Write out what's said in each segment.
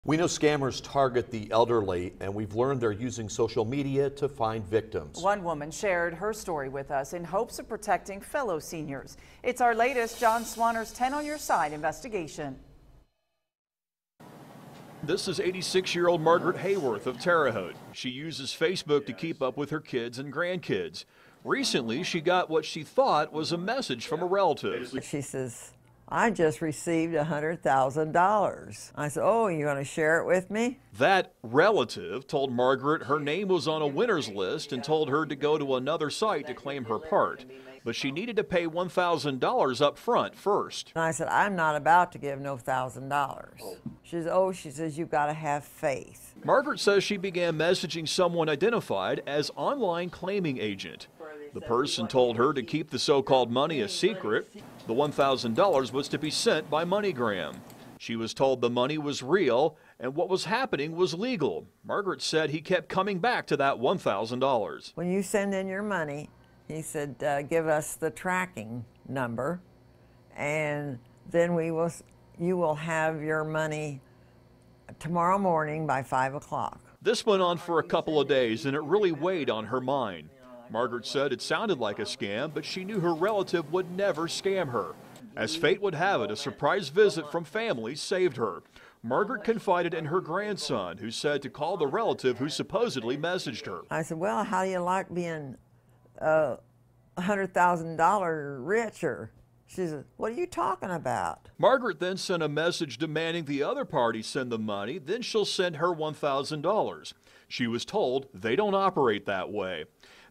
We know scammers target the elderly, and we've learned they're using social media to find victims. One woman shared her story with us in hopes of protecting fellow seniors. It's our latest John Swanner's 10 on Your Side investigation. This is 86-year-old Margaret Hayworth of Terre Haute. She uses Facebook to keep up with her kids and grandkids. Recently, she got what she thought was a message from a relative. She says, I just received $100,000. I said, oh, you want to share it with me? That relative told Margaret her name was on a winner's list and told her to go to another site to claim her part. But she needed to pay $1,000 up front first. And I said, I'm not about to give no $1,000. She says, you've got to have faith. Margaret says she began messaging someone identified as online claiming agent. The person told her to keep the so-called money a secret. The $1,000 was to be sent by MoneyGram. She was told the money was real and what was happening was legal. Margaret said he kept coming back to that $1,000. When you send in your money, he said, give us the tracking number, and then you will have your money tomorrow morning by 5 o'clock. This went on for a couple of days, and it really weighed on her mind. Margaret said it sounded like a scam, but she knew her relative would never scam her. As fate would have it, a surprise visit from family saved her. Margaret confided in her grandson, who said to call the relative who supposedly messaged her. I said, well, how do you like being $100,000 richer? She said, what are you talking about? Margaret then sent a message demanding the other party send the money, then she'll send her $1,000. She was told they don't operate that way.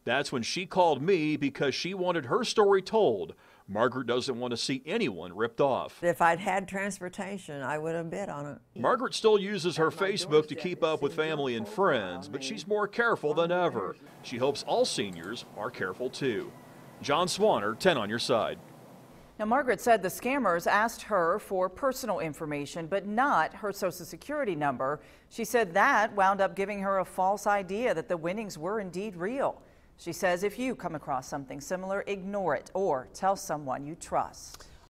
That's when she called me because she wanted her story told. Margaret doesn't want to see anyone ripped off. If I'd had transportation, I would have bid on it. Margaret still uses her Facebook to keep up with family and friends, but she's more careful than ever. She hopes all seniors are careful too. John Swanner, 10 on Your Side. Now, Margaret said the scammers asked her for personal information, but not her Social Security number. She said that wound up giving her a false idea that the winnings were indeed real. She says if you come across something similar, ignore it or tell someone you trust.